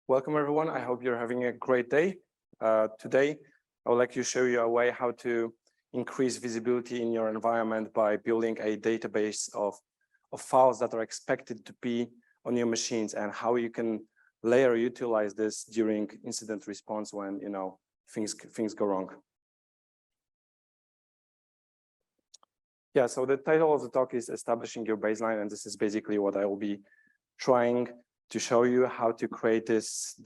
Welcome everyone. I hope you're having a great day. Today, I would like to show you a way how to increase visibility in your environment by building a database of files that are expected to be on your machines and how you can layer utilize this during incident response when things go wrong. Yeah, so the title of the talk is Establishing Your Baseline, and this is basically what I will be trying to show you how to create this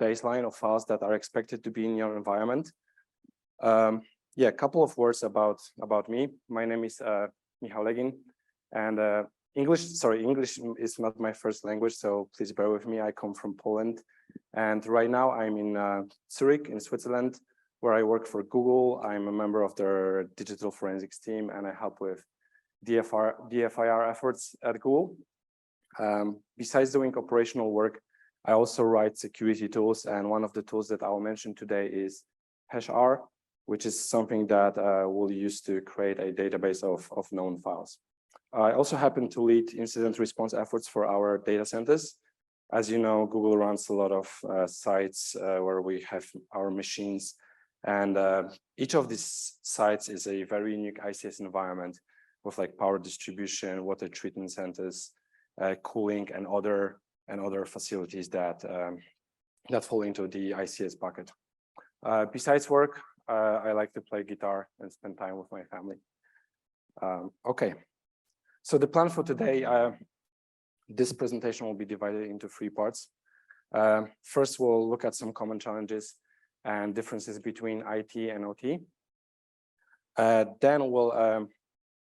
baseline of files that are expected to be in your environment. Yeah, a couple of words about me. My name is Michal Legin, and English is not my first language, so please bear with me. I come from Poland, and right now I'm in Zurich in Switzerland, where I work for Google. I'm a member of their digital forensics team, and I help with DFIR efforts at Google. Besides doing operational work, I also write security tools, and one of the tools that I'll mention today is hashR, which is something that we'll use to create a database of known files. I also happen to lead incident response efforts for our data centers. As you know, Google runs a lot of sites where we have our machines, and each of these sites is a very unique ICS environment with like power distribution, water treatment centers, cooling, and other facilities that fall into the ICS bucket. Besides work, I like to play guitar and spend time with my family. Okay, so the plan for today, this presentation will be divided into 3 parts. First, we'll look at some common challenges and differences between IT and OT. Then we'll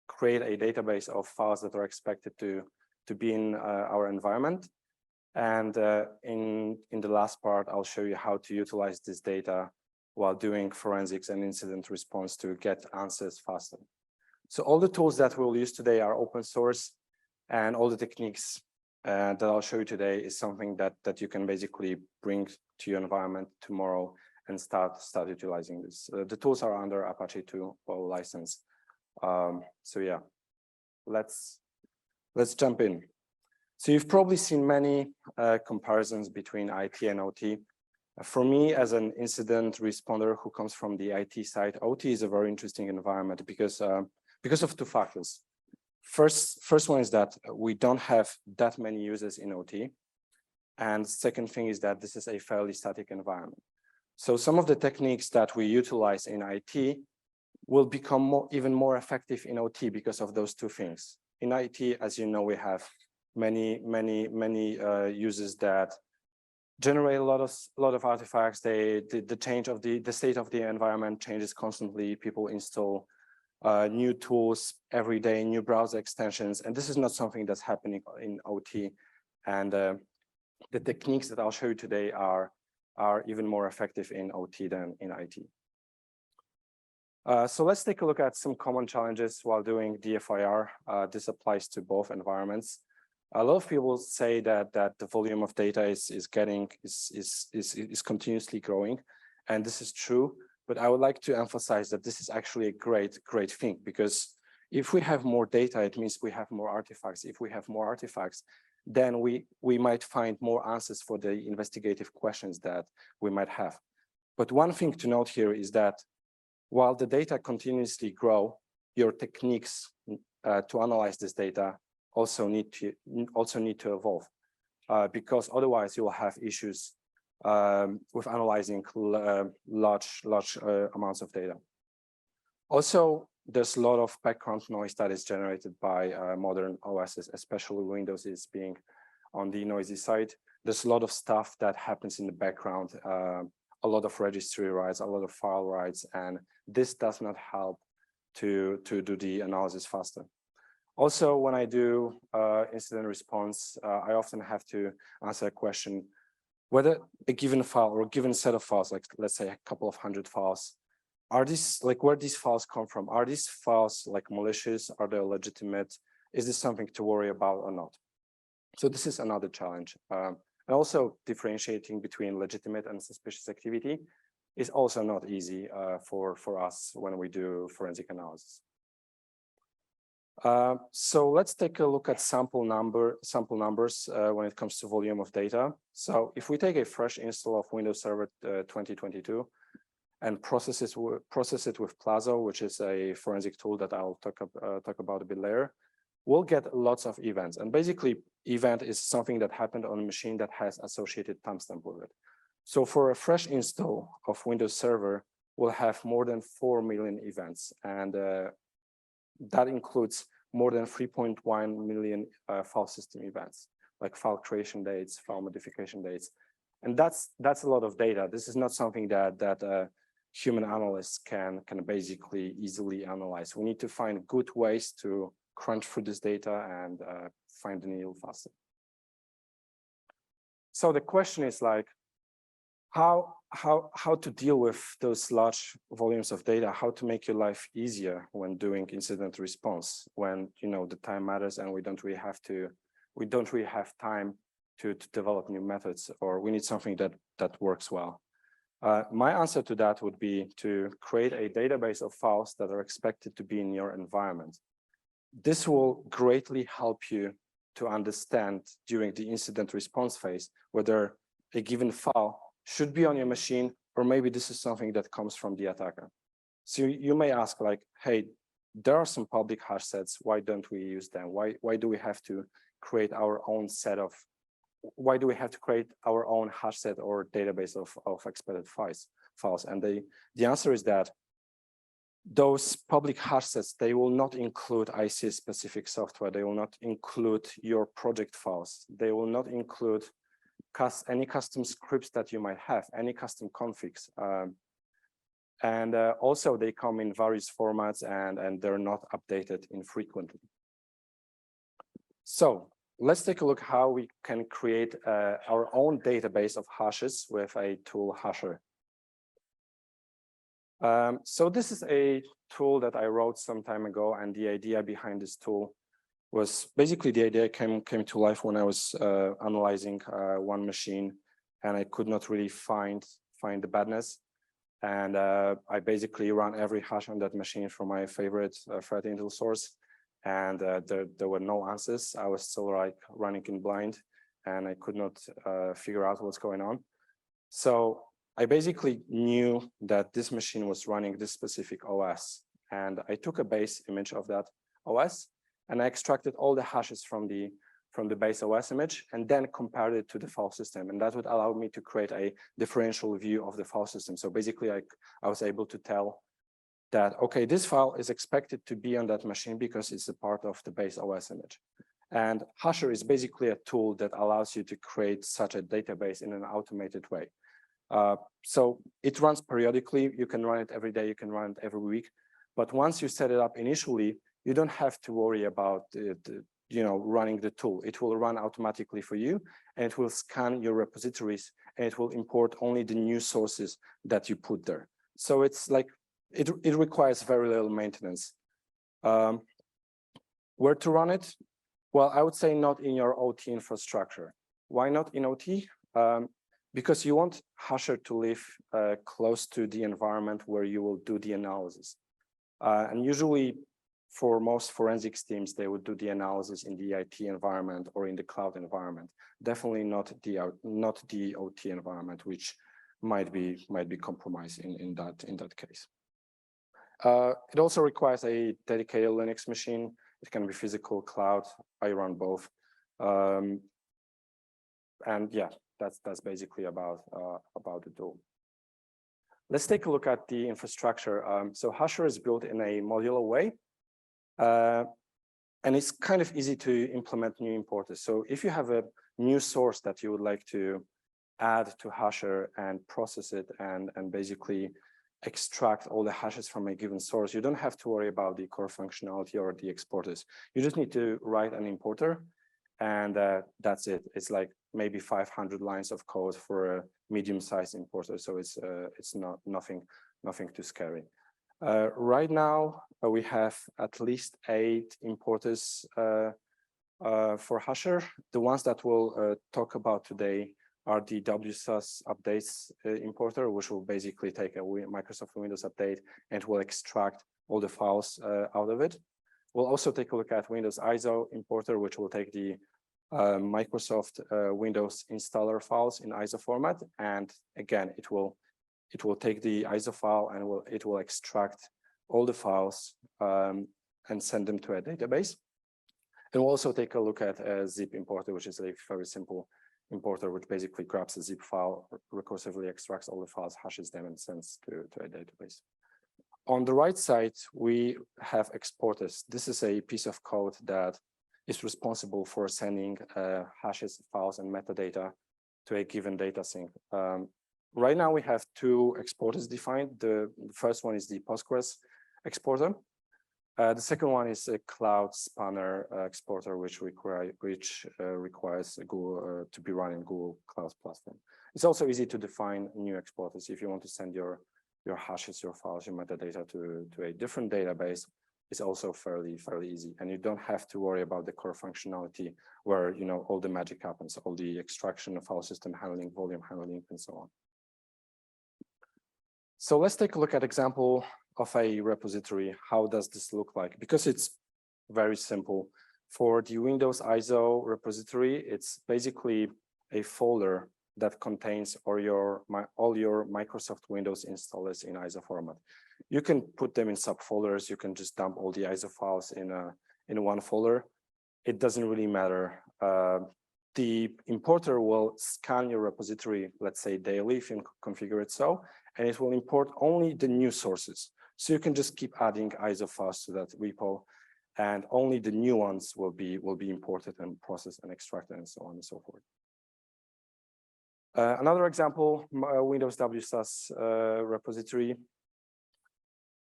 create a database of files that are expected to be in our environment. And in the last part, I'll show you how to utilize this data while doing forensics and incident response to get answers faster. So all the tools that we'll use today are open source, and all the techniques that I'll show you today is something that you can basically bring to your environment tomorrow and start utilizing this. The tools are under Apache 2 license. So yeah, let's jump in. So you've probably seen many comparisons between IT and OT. For me, as an incident responder who comes from the IT side, OT is a very interesting environment because of 2 factors. First one is that we don't have that many users in OT. And second thing is that this is a fairly static environment. So some of the techniques that we utilize in IT will become even more effective in OT because of those 2 things. In IT, as you know, we have many users that generate a lot of artifacts. The state of the environment changes constantly. People install new tools every day, new browser extensions, and this is not something that's happening in OT. And the techniques that I'll show you today are even more effective in OT than in IT. So let's take a look at some common challenges while doing DFIR. This applies to both environments. A lot of people say that the volume of data is continuously growing, and this is true. But I would like to emphasize that this is actually a great thing, because if we have more data, it means we have more artifacts. If we have more artifacts, then we might find more answers for the investigative questions that we might have. But one thing to note here is that while the data continuously grow, your techniques to analyze this data also need to evolve, because otherwise you will have issues with analyzing large amounts of data. Also, there's a lot of background noise that is generated by modern OSs, especially Windows is being on the noisy side. There's a lot of stuff that happens in the background, a lot of registry writes, a lot of file writes, and this does not help to do the analysis faster. Also, when I do incident response, I often have to answer a question whether a given file or a given set of files, like let's say a couple of 100 files, are these where these files come from? Are these files like malicious? Are they legitimate? Is this something to worry about or not? So this is another challenge. And also differentiating between legitimate and suspicious activity is also not easy for us when we do forensic analysis. So let's take a look at sample numbers when it comes to volume of data. So if we take a fresh install of Windows Server 2022 and process it with Plaso, which is a forensic tool that I'll talk about a bit later, we'll get lots of events. And basically, event is something that happened on a machine that has associated timestamp with it. So for a fresh install of Windows Server, we'll have more than 4 million events, and that includes more than 3.1 million file system events, like file creation dates, file modification dates. And that's a lot of data. This is not something that human analysts can basically easily analyze. We need to find good ways to crunch through this data and find the needle faster. So the question is like, how to deal with those large volumes of data, how to make your life easier when doing incident response, when the time matters and we don't really have time to develop new methods, or we need something that works well. My answer to that would be to create a database of files that are expected to be in your environment. This will greatly help you to understand during the incident response phase whether a given file should be on your machine, or maybe this is something that comes from the attacker. So you may ask, like, hey, there are some public hash sets. Why don't we use them? Why do we have to create our own set of, why do we have to create our own hash set or database of expected files? And the answer is that those public hash sets, they will not include IC-specific software. They will not include your project files. They will not include any custom scripts that you might have, any custom configs. And also they come in various formats and they're not updated infrequently. So let's take a look how we can create our own database of hashes with a tool hashR. So this is a tool that I wrote some time ago, and the idea behind this tool was basically the idea came to life when I was analyzing one machine, and I could not really find the badness. And I basically ran every hash on that machine from my favorite threat intel source, and there were no answers. I was still like running in blind, and I could not figure out what's going on. So I basically knew that this machine was running this specific OS, and I took a base image of that OS, and I extracted all the hashes from the base OS image and then compared it to the file system. And that would allow me to create a differential view of the file system. So basically, I was able to tell that, okay, this file is expected to be on that machine because it's a part of the base OS image. And hashR is basically a tool that allows you to create such a database in an automated way. So it runs periodically. You can run it every day. You can run it every week. But once you set it up initially, you don't have to worry about running the tool. It will run automatically for you, and it will scan your repositories, and it will import only the new sources that you put there. So it's like it requires very little maintenance. Where to run it? Well, I would say not in your OT infrastructure. Why not in OT? Because you want hashR to live close to the environment where you will do the analysis. And usually, for most forensics teams, they would do the analysis in the IT environment or in the cloud environment. Definitely not the OT environment, which might be compromised in that case. It also requires a dedicated Linux machine. It can be physical, cloud. I run both. And yeah, that's basically about the tool. Let's take a look at the infrastructure. So hashR is built in a modular way. And it's kind of easy to implement new importers. So if you have a new source that you would like to add to hashR and process it and basically extract all the hashes from a given source, you don't have to worry about the core functionality or the exporters. You just need to write an importer, and that's it. It's like maybe 500 lines of code for a medium-sized importer. So it's not nothing too scary. Right now, we have at least 8 importers for hashR. The ones that we'll talk about today are the WSUS updates importer, which will basically take a Microsoft Windows update and will extract all the files out of it. We'll also take a look at Windows ISO importer, which will take the Microsoft Windows installer files in ISO format. And again, it will take the ISO file and it will extract all the files and send them to a database. And we'll also take a look at a zip importer, which is a very simple importer, which basically grabs a zip file, recursively extracts all the files, hashes them, and sends to a database. On the right side, we have exporters. This is a piece of code that is responsible for sending hashes, files, and metadata to a given data sync. Right now, we have two exporters defined. The first one is the Postgres exporter. The second one is a Cloud Spanner exporter, which requires Google to be run in Google Cloud Platform. It's also easy to define new exporters. If you want to send your hashes, your files, your metadata to a different database, it's also fairly easy. And you don't have to worry about the core functionality where all the magic happens, all the extraction of file system handling, volume handling, and so on. So let's take a look at example of a repository. How does this look like? Because it's very simple. For the Windows ISO repository, it's basically a folder that contains all your Microsoft Windows installers in ISO format. You can put them in subfolders. You can just dump all the ISO files in one folder. It doesn't really matter. The importer will scan your repository, let's say daily, if you configure it so, and it will import only the new sources. So you can just keep adding ISO files to that repo, and only the new ones will be imported and processed and extracted and so on and so forth. Another example, Windows WSUS repository,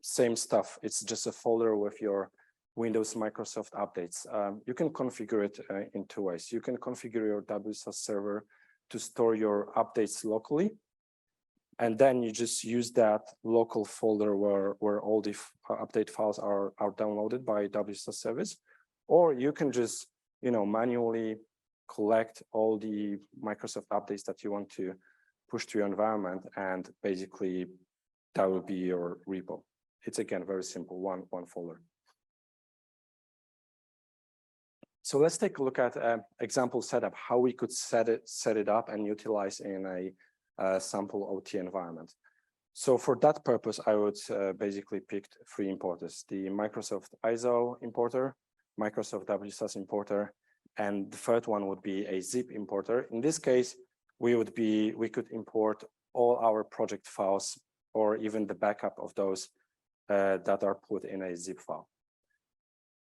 same stuff. It's just a folder with your Windows Microsoft updates. You can configure it in two ways. You can configure your WSUS server to store your updates locally, and then you just use that local folder where all the update files are downloaded by WSUS service, or you can just manually collect all the Microsoft updates that you want to push to your environment, and basically that will be your repo. It's again very simple, one folder. So let's take a look at example setup, how we could set it up and utilize in a sample OT environment. So for that purpose, I would basically pick three importers: the Microsoft ISO importer, Microsoft WSUS importer, and the third one would be a zip importer. In this case, we could import all our project files or even the backup of those that are put in a zip file.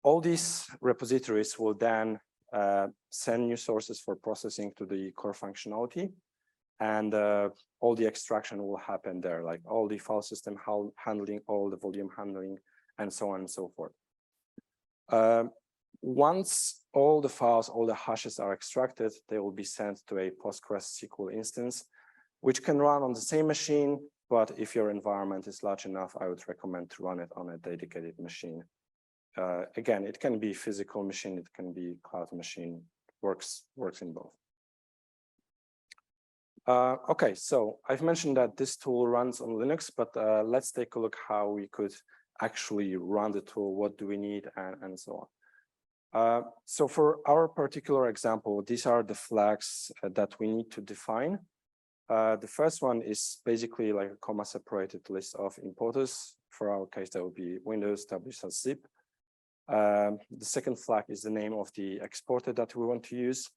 All these repositories will then send new sources for processing to the core functionality, and all the extraction will happen there, like all the file system handling, all the volume handling, and so on and so forth. Once all the files, all the hashes are extracted, they will be sent to a PostgreSQL instance, which can run on the same machine, but if your environment is large enough, I would recommend to run it on a dedicated machine. Again, it can be physical machine, it can be cloud machine, works in both. Okay, so I've mentioned that this tool runs on Linux, but let's take a look how we could actually run the tool. What do we need, and so on. So for our particular example, these are the flags that we need to define. The first one is basically like a comma-separated list of importers. For our case, that would be Windows WSUS zip. The second flag is the name of the exporter that we want to use.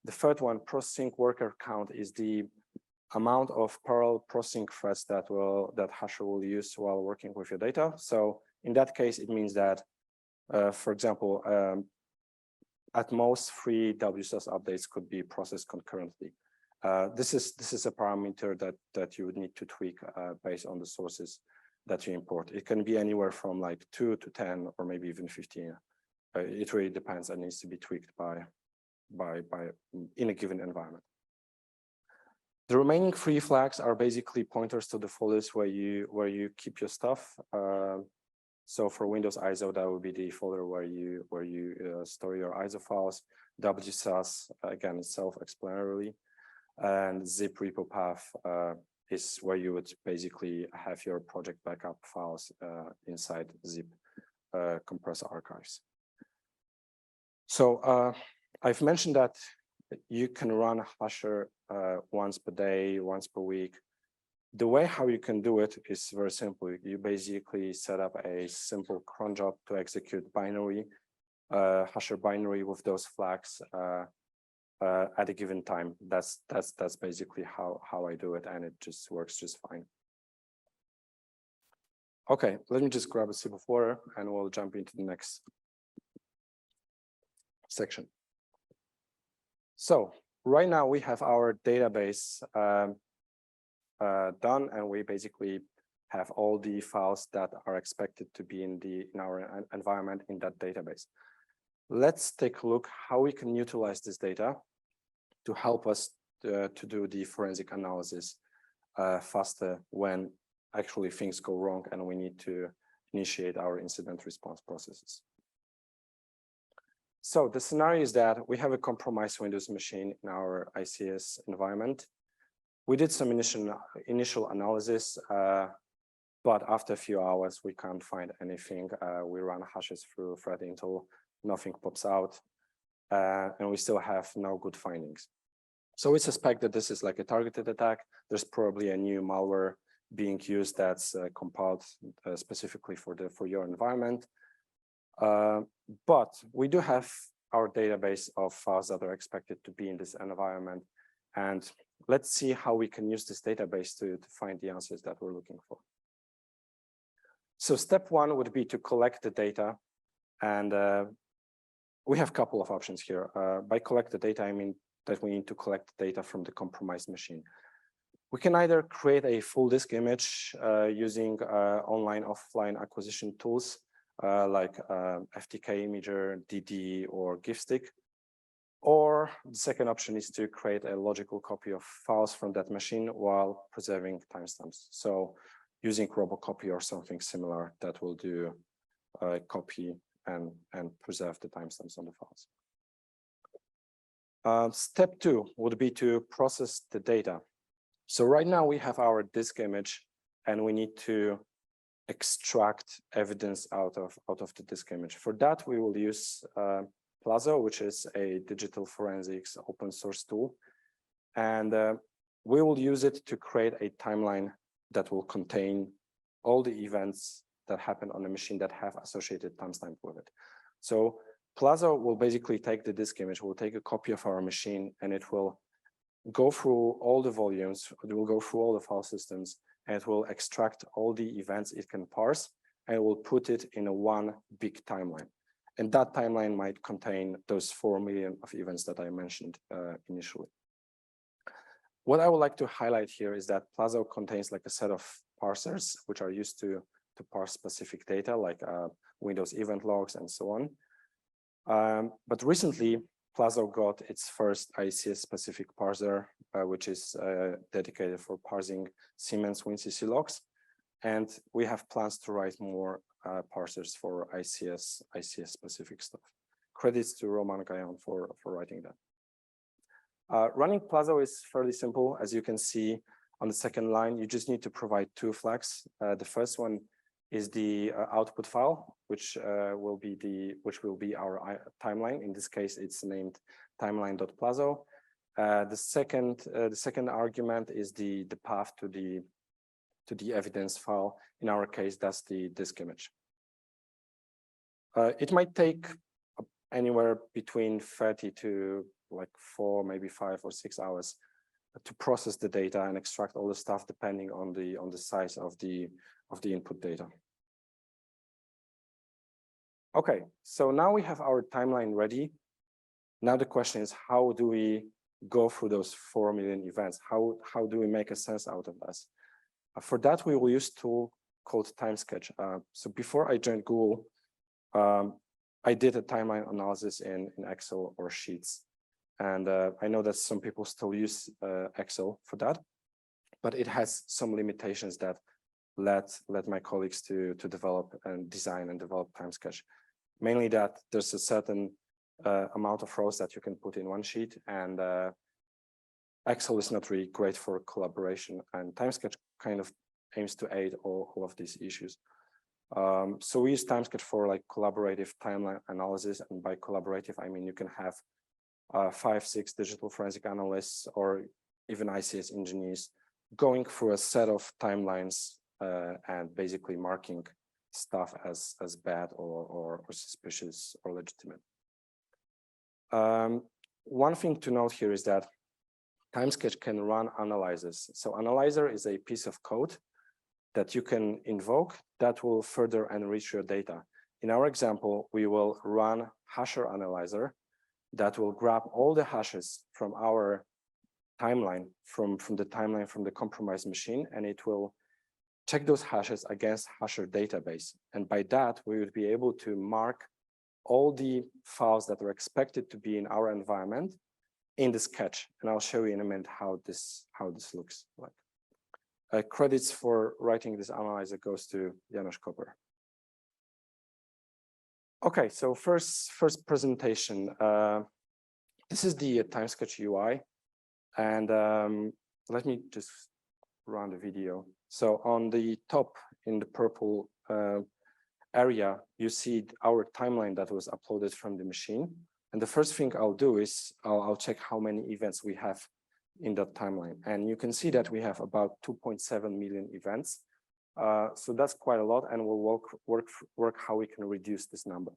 The third one, processing worker count, is the amount of parallel processing threads that hashR will use while working with your data. So in that case, it means that, for example, at most 3 WSUS updates could be processed concurrently. This is a parameter that you would need to tweak based on the sources that you import. It can be anywhere from like 2 to 10 or maybe even 15. It really depends and needs to be tweaked in a given environment. The remaining 3 flags are basically pointers to the folders where you keep your stuff. So for Windows ISO, that would be the folder where you store your ISO files. WSUS, again, is self-explanatory, and zip repo path is where you would basically have your project backup files inside zip compress archives. So I've mentioned that you can run hashR once per day, once per week. The way how you can do it is very simple. You basically set up a simple cron job to execute binary, hashR binary with those flags at a given time. That's basically how I do it, and it just works just fine. Okay, let me just grab a sip of water and we'll jump into the next section. So right now we have our database done, and we basically have all the files that are expected to be in our environment in that database. Let's take a look how we can utilize this data to help us to do the forensic analysis faster when actually things go wrong and we need to initiate our incident response processes. So the scenario is that we have a compromised Windows machine in our ICS environment. We did some initial analysis, but after a few hours, we can't find anything. We run hashes through threat intel, nothing pops out, and we still have no good findings. So we suspect that this is like a targeted attack. There's probably a new malware being used that's compiled specifically for your environment. But we do have our database of files that are expected to be in this environment. And let's see how we can use this database to find the answers that we're looking for. So step one would be to collect the data. And we have a couple of options here. By collect the data, I mean that we need to collect data from the compromised machine. We can either create a full disk image using online, offline acquisition tools like FTK Imager, DD, or GIFStick. Or the second option is to create a logical copy of files from that machine while preserving timestamps. So using Robocopy or something similar that will do copy and preserve the timestamps on the files. Step two would be to process the data. So right now we have our disk image and we need to extract evidence out of the disk image. For that, we will use Plaso, which is a digital forensics open source tool. And we will use it to create a timeline that will contain all the events that happen on a machine that have associated timestamp with it. So Plaso will basically take the disk image, will take a copy of our machine, and it will go through all the volumes, it will go through all the file systems, and it will extract all the events it can parse, and it will put it in a one big timeline. And that timeline might contain those 4 million of events that I mentioned initially. What I would like to highlight here is that Plaso contains like a set of parsers, which are used to parse specific data like Windows event logs and so on. But recently, Plaso got its first ICS specific parser, which is dedicated for parsing Siemens WinCC logs. And we have plans to write more parsers for ICS specific stuff. Credits to Roman Gayan for writing that. Running Plaso is fairly simple. As you can see on the second line, you just need to provide two flags. The first one is the output file, which will be our timeline. In this case, it's named timeline.plaso. The second argument is the path to the evidence file. In our case, that's the disk image. It might take anywhere between 30 to like 4, maybe 5 or 6 hours to process the data and extract all the stuff depending on the size of the input data. Okay, so now we have our timeline ready. Now the question is, how do we go through those 4 million events? How do we make a sense out of this? For that, we will use a tool called Timesketch. So before I joined Google, I did a timeline analysis in Excel or Sheets. And I know that some people still use Excel for that, but it has some limitations that led my colleagues to develop and design and develop Timesketch. Mainly that there's a certain amount of rows that you can put in one sheet, and Excel is not really great for collaboration, and Timesketch kind of aims to aid all of these issues. So we use Timesketch for like collaborative timeline analysis, and by collaborative I mean you can have 5-6 digital forensic analysts or even ICS engineers going through a set of timelines and basically marking stuff as bad or suspicious or legitimate. One thing to note here is that Timesketch can run analyzers. So analyzer is a piece of code that you can invoke that will further enrich your data. In our example, we will run hashR analyzer that will grab all the hashes from our timeline, from the compromised machine, and it will check those hashes against hashR database. And by that, we would be able to mark all the files that are expected to be in our environment in the sketch. And I'll show you in a minute how this looks like. Credits for writing this analyzer goes to Janusz Koper. Okay, so first presentation. This is the Timesketch UI, and let me just run the video. So on the top in the purple area, you see our timeline that was uploaded from the machine. And the first thing I'll do is I'll check how many events we have in that timeline. And you can see that we have about 2.7 million events. So that's quite a lot, and we'll work how we can reduce this number.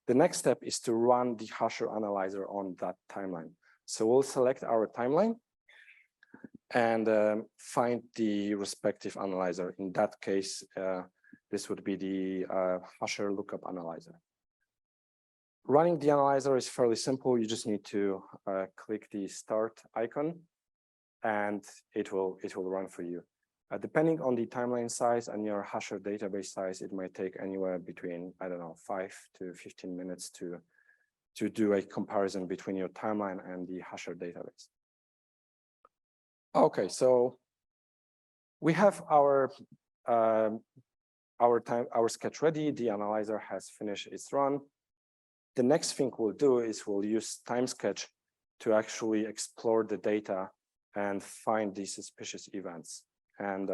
The next step is to run the hashR analyzer on that timeline. So we'll select our timeline and find the respective analyzer. In that case, this would be the hashR lookup analyzer. Running the analyzer is fairly simple. You just need to click the start icon, and it will run for you. Depending on the timeline size and your hashR database size, it might take anywhere between, I don't know, 5 to 15 minutes to do a comparison between your timeline and the hashR database. Okay, so we have our sketch ready. The analyzer has finished its run. The next thing we'll do is we'll use Timesketch to actually explore the data and find these suspicious events. And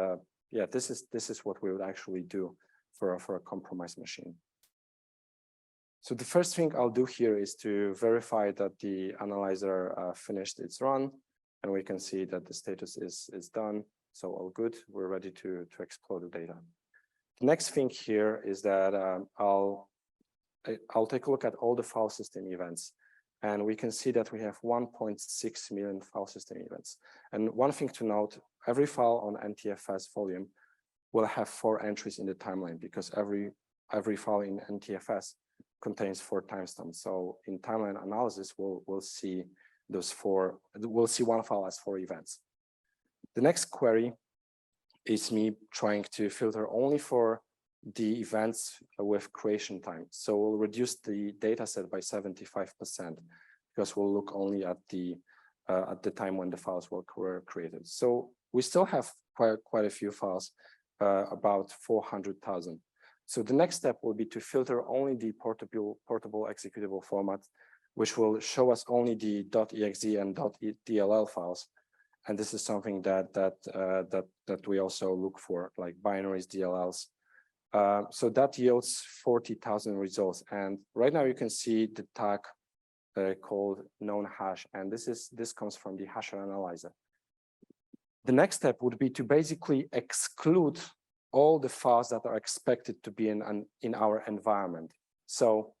yeah, this is what we would actually do for a compromised machine. So the first thing I'll do here is to verify that the analyzer finished its run, and we can see that the status is done. So all good. We're ready to explore the data. The next thing here is that I'll take a look at all the file system events. And we can see that we have 1.6 million file system events. And one thing to note, every file on NTFS volume will have 4 entries in the timeline, because every file in NTFS contains 4 timestamps. So in timeline analysis, we'll see those 4. We'll see one file as 4 events. The next query is me trying to filter only for the events with creation time. So we'll reduce the dataset by 75%, because we'll look only at the time when the files were created. So we still have quite a few files, about 400,000. So the next step will be to filter only the portable executable format, which will show us only the .exe and .dll files. And this is something that we also look for, like binaries, DLLs. So that yields 40,000 results. And right now you can see the tag called known hash, and this comes from the hashR analyzer. The next step would be to basically exclude all the files that are expected to be in our environment. So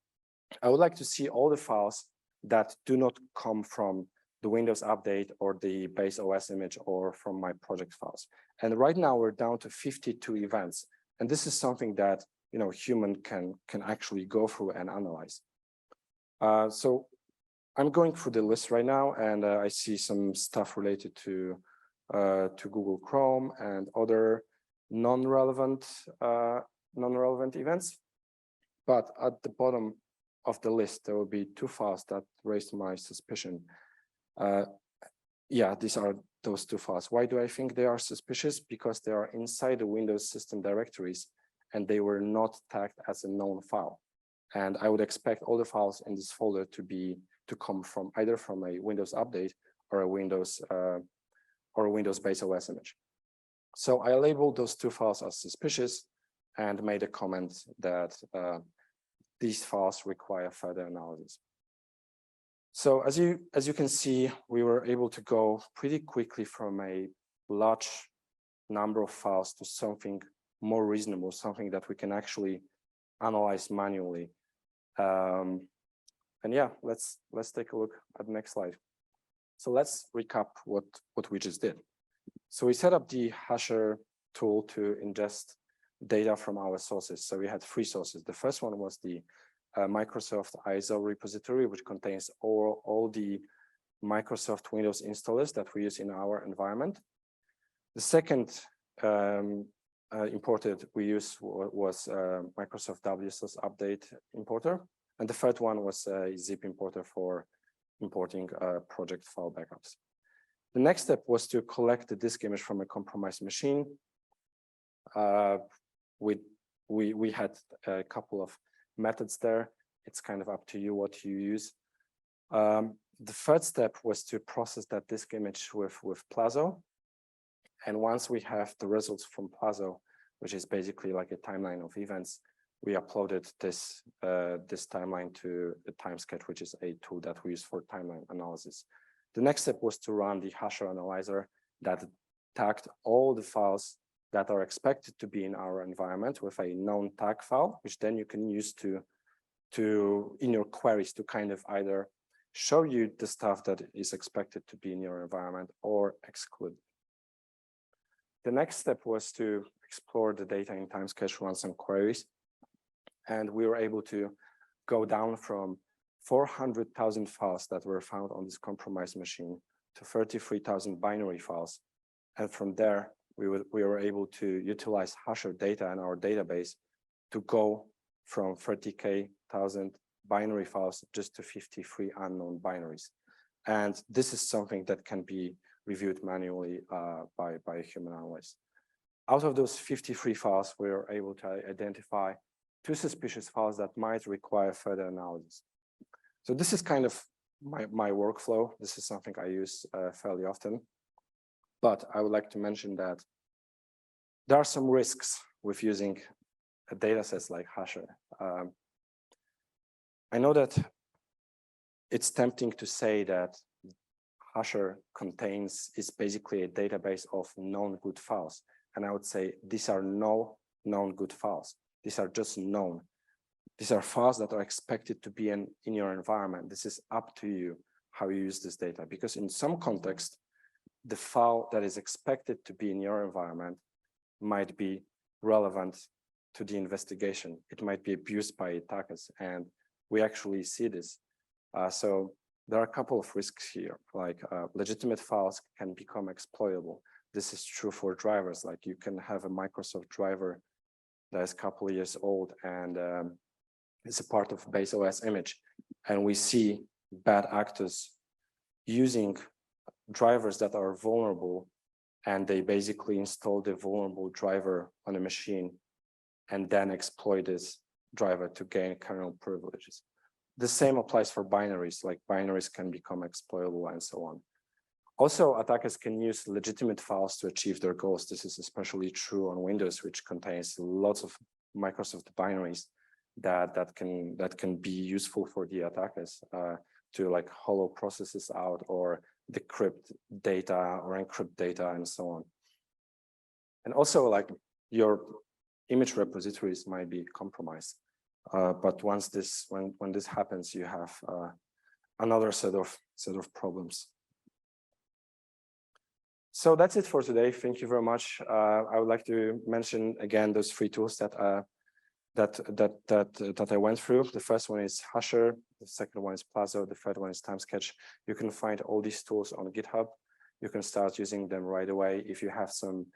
I would like to see all the files that do not come from the Windows update or the base OS image or from my project files. And right now we're down to 52 events. And this is something that human can actually go through and analyze. So I'm going through the list right now, and I see some stuff related to Google Chrome and other non-relevant events. But at the bottom of the list, there will be 2 files that raised my suspicion. Yeah, these are those 2 files. Why do I think they are suspicious? Because they are inside the Windows system directories, and they were not tagged as a known file. And I would expect all the files in this folder to come from either from a Windows update or a Windows base OS image. So I labeled those 2 files as suspicious, and made a comment that these files require further analysis. So as you can see, we were able to go pretty quickly from a large number of files to something more reasonable, something that we can actually analyze manually. And yeah, let's take a look at the next slide. So let's recap what we just did. So we set up the hashR tool to ingest data from our sources. So we had 3 sources. The first one was the Microsoft ISO repository, which contains all the Microsoft Windows installers that we use in our environment. The second imported we used was Microsoft WSOS update importer. And the third one was a zip importer for importing project file backups. The next step was to collect the disk image from a compromised machine. We had a couple of methods there. It's kind of up to you what you use. The third step was to process that disk image with Plaso. And once we have the results from Plaso, which is basically like a timeline of events, we uploaded this timeline to the Timesketch, which is a tool that we use for timeline analysis. The next step was to run the hashR analyzer that tagged all the files that are expected to be in our environment with a known tag file, which then you can use to in your queries to kind of either show you the stuff that is expected to be in your environment or exclude. The next step was to explore the data in Timesketch, run some queries, and we were able to go down from 400,000 files that were found on this compromised machine to 33,000 binary files. And from there, we were able to utilize hashR data in our database to go from 30,000 binary files just to 53 unknown binaries. And this is something that can be reviewed manually by a human analyst. Out of those 53 files, we were able to identify 2 suspicious files that might require further analysis. So this is kind of my workflow. This is something I use fairly often. But I would like to mention that there are some risks with using datasets like hashR. I know that it's tempting to say that hashR is basically a database of known good files. And I would say these are no known good files. These are just known. These are files that are expected to be in your environment. This is up to you how you use this data, because in some context, the file that is expected to be in your environment might be relevant to the investigation. It might be abused by attackers, and we actually see this. So there are a couple of risks here, like legitimate files can become exploitable. This is true for drivers. Like you can have a Microsoft driver that is a couple of years old and it's a part of base OS image. And we see bad actors using drivers that are vulnerable, and they basically install the vulnerable driver on a machine and then exploit this driver to gain kernel privileges. The same applies for binaries, like binaries can become exploitable and so on. Also, attackers can use legitimate files to achieve their goals. This is especially true on Windows, which contains lots of Microsoft binaries that can be useful for the attackers to like hollow processes out or decrypt data or encrypt data and so on. And also, like your image repositories might be compromised. But when this happens, you have another set of problems. So that's it for today. Thank you very much. I would like to mention again those 3 tools that I went through. The first one is hashR, the second one is Plaso, the third one is Timesketch. You can find all these tools on GitHub. You can start using them right away. If you have some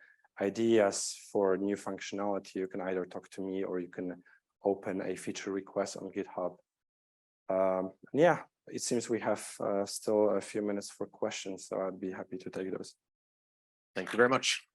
ideas for new functionality, you can either talk to me or you can open a feature request on GitHub. Yeah, it seems we have still a few minutes for questions, so I'd be happy to take those. Thank you very much.